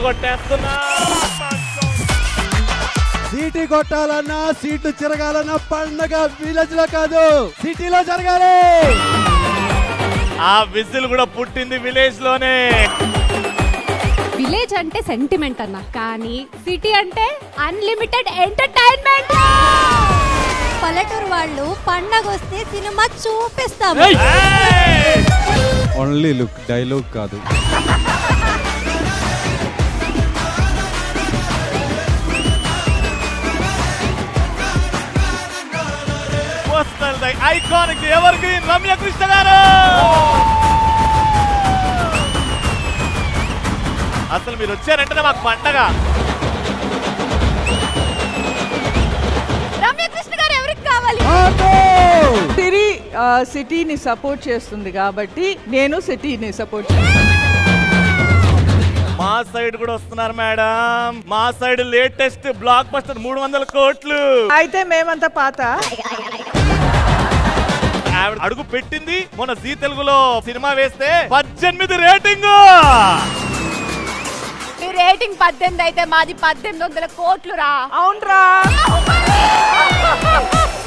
కొట్టేస్తున్నా. CT కొట్టాలన్నా సీట్లు తిరగాలన్నా పండగ village లో కాదు సిటీలో జరగాలి. ఆ విజిల్ కూడా పుట్టింది విలేజ్ లోనే. విలేజ్ అంటే సెంటిమెంట్ అన్న, కానీ సిటీ అంటే అన్లిమిటెడ్ ఎంటర్టైన్మెంట్. పల్లెటూరు వాళ్ళు పండగ వస్తే సినిమా చూపిస్తాము. ఓన్లీ లుక్, డైలాగ్ కాదు. Iconic ever green Ramya Krishna గారు. అసలు మీరు వచ్చారంటేనే మాకు పండగ. రమ్య కృష్ణ గారు ఎవరికి కావాలి? సిటీని సపోర్ట్ చేస్తుంది కాబట్టి నేను సిటీని సపోర్ట్ చేస్తాను. మా సైడ్ కూడా వస్తున్నారు మేడం. మా సైడ్ లేటెస్ట్ బ్లాక్ బస్టర్ 300 కోట్లు. అయితే మేమంతా పాత. అడుగు పెట్టింది మొన్న జీ తెలుగులో సినిమా వేస్తే 18 రేటింగ్. మీ రేటింగ్ 18 అయితే మాది 1800 కోట్లు రా. అవునరా.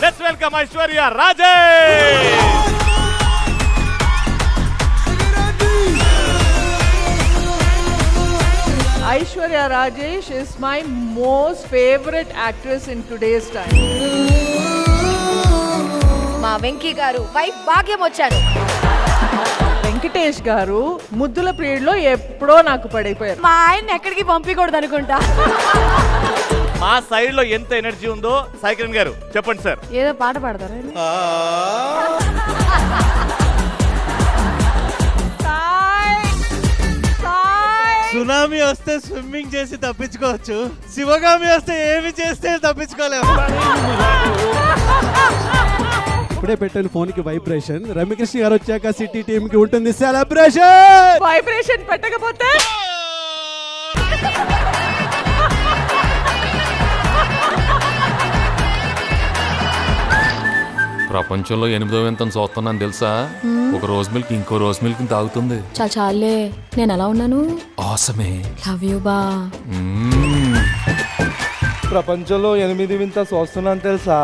Let's welcome Aishwarya Rajesh. Aishwarya Rajesh is my most favorite actress in today's time. మా వెంకీ గారు వైఫ్ భాగ్యం వచ్చారు. వెంకటేష్ గారు ముద్దుల ప్రియుడిలో ఎప్పుడో నాకు పడిపోయారు. మా ఆయన ఎక్కడికి పంపించకూడదు అనుకుంటా. మా సైడ్ లో ఎంత ఎనర్జీ ఉందో సాయికిరణ్ గారు చెప్పండి సార్. ఏదో పాట పాడతారా? సునామీ వస్తే స్విమ్మింగ్ చేసి తప్పించుకోవచ్చు, శివగామి వస్తే ఏమి చేస్తే తప్పించుకోలేము. ఇప్పుడే పెట్టిన ఫోన్ కి వైబ్రేషన్. రమ్యకృష్ణ గారు వచ్చాక సిటీ టీమ్ కి ఉంటుంది సెలబ్రేషన్. వైబ్రేషన్ పెట్టకపోతే ప్రపంచంలో 8వ వింతను చూస్తున్నాను తెలుసా? ఒక రోజ్ మిల్క్ ఇంకో రోజ్ మిల్క్ తాగుతుంది. చాలే, నేను ఎలా ఉన్నాను? ఆసమే. లవ్ యూ బా. ప్రపంచంలో 8 వింత చూస్తున్నాను తెలుసా?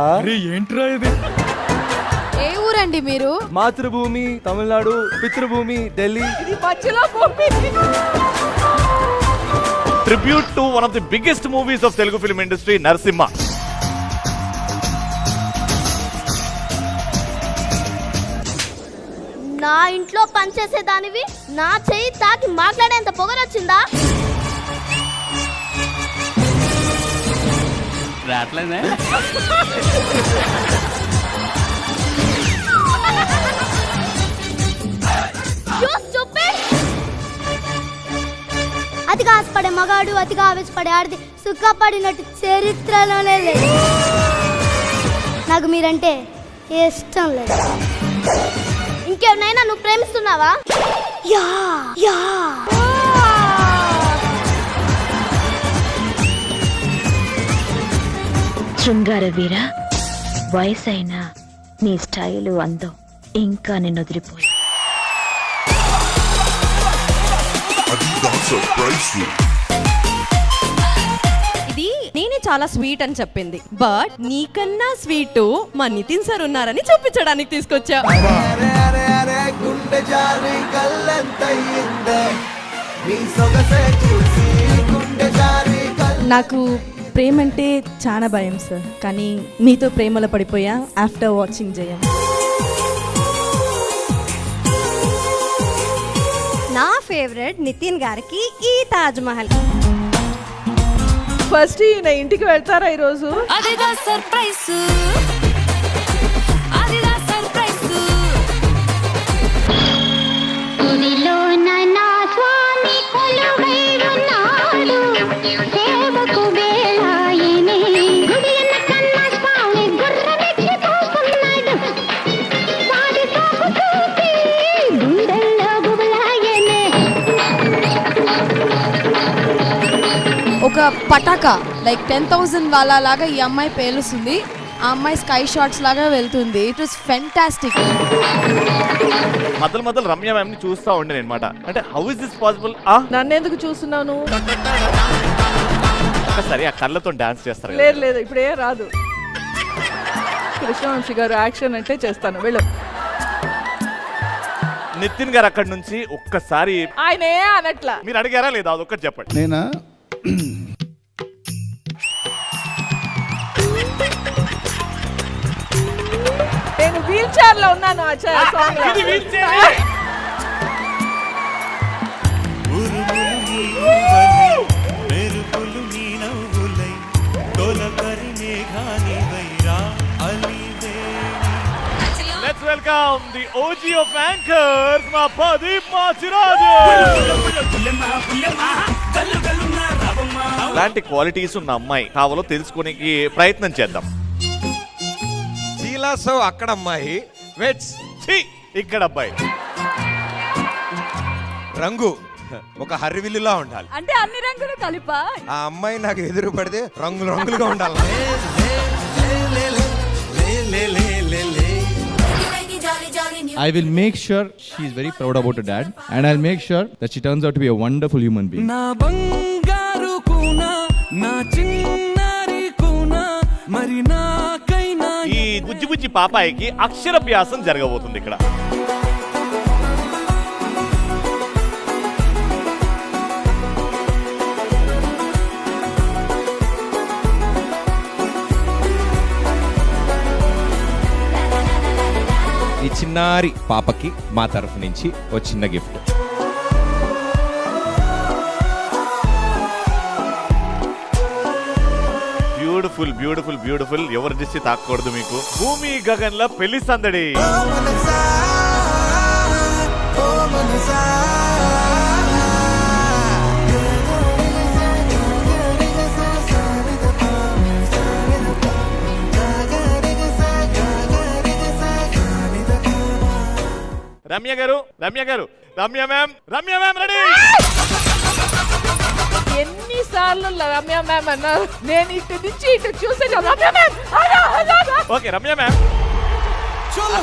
ఏంట్రా ఇది? ఏ ఊరండి మీరు? మాతృభూమి తమిళనాడు, పితృభూమి ఢిల్లీ. ఇది మధ్యలో భూమి. Tribute to one of the biggest movies of Telugu film industry, Narasimha. నా ఇంట్లో పనిచేసే దానివి నా చెయ్యి తాకి మాట్లాడేంత పొగరొచ్చిందా? రాట్లేదే. అతిగా ఆశపడే మగాడు అతిగా ఆవేశపడే ఆడిది సుఖపడినట్టు చరిత్రలోనే లేదు. నాకు మీరంటే ఇష్టం లేదు. ఇంకేమైనా నువ్వు ప్రేమిస్తున్నావా? Yeah yeah. శృంగార వీర, వయసైనా నీ స్టైలు అందం ఇంకా నిన్ను వదిలిపోయి. ఇది నేనే చాలా స్వీట్ అని చెప్పింది, బట్ నీకన్నా స్వీట్ మా నితిన్ సార్ ఉన్నారని చూపించడానికి తీసుకొచ్చా. నాకు ప్రేమ అంటే చాలా భయం సార్, కానీ మీతో ప్రేమలో పడిపోయా ఆఫ్టర్ వాచింగ్ జయం. నా ఫేవరెట్ నితిన్ గారికి ఈ తాజ్ మహల్. ఫస్ట్ ఈయన ఇంటికి వెళ్తారా ఈరోజు? అదిదా సర్ప్రైజ్. ఒక పటాకా లైక్ 10,000 వాళ్ళ లాగా ఈ అమ్మాయి పేలుస్తుంది. ఆ అమ్మాయి స్కై షాట్స్ లాగా వెళ్తుంది. It was fantastic. మొదలు రమ్య మ్యామ్ ని చూస్తా ఉండే అనమాట. అంటే హౌ ఇస్ దిస్ పాసిబుల్? నన్ను ఎందుకు చూస్తున్నాను? ఒక్కసారి ఆ కళ్ళతో డాన్స్ చేస్తారు. లేదు ఇప్పుడే రాదు. కృష్ణవంశీ గారు యాక్షన్ అంటే చేస్తాను, వెళ్ళు. నితిన్ గారు అక్కడి నుంచి ఒక్కసారి ఆయనే అనట్లా. మీరు అడిగారా లేదా? అదొక్కటి చెప్పండి. నేనా నేను వీల్ చైర్ లో ఉన్నాను ఇది wheel chair. Let's welcome the OG of anchors, మా ప్రదీప్ మాచిరాజు. ఇలాంటి క్వాలిటీస్ ఉన్న అమ్మాయి కావాలో తెలుసుకోనికి ప్రయత్నం చేద్దాం. సో అక్కడ అమ్మాయి వెట్స్ ఇక్కడ అబ్బాయి రంగు ఒక హర్రివిల్లులా ఉండాలి. అంటే అన్ని రంగులు కలిపా? ఆ అమ్మాయి నాకు ఎదురు పడితే రంగులుగా ఉండాలి. I will make sure she is very proud about her dad, and I'll make sure that she turns out to be a wonderful human being. నా బంగారు కూనా నా చిన్నారి కూనా మరి నాకైనా ఈ బుజ్జి పాపాయికి అక్షరాభ్యాసం జరగబోతుంది ఇక్కడ. ఈ చిన్నారి పాపకి మా తరఫు నుంచి ఒక చిన్న గిఫ్ట్. బ్యూటిఫుల్ ఎవరి దిష్టి తాకూడదు మీకు. భూమి గగన్ ల పెళ్లి సందడి. Ramya ma'am ready. ఎన్నిసార్లు రమ్య మ్యామ్ అన్నారు, నేను ఇటు నుంచి ఇటు చూసే Ramya ma'am. Okay Ramya ma'am. చల్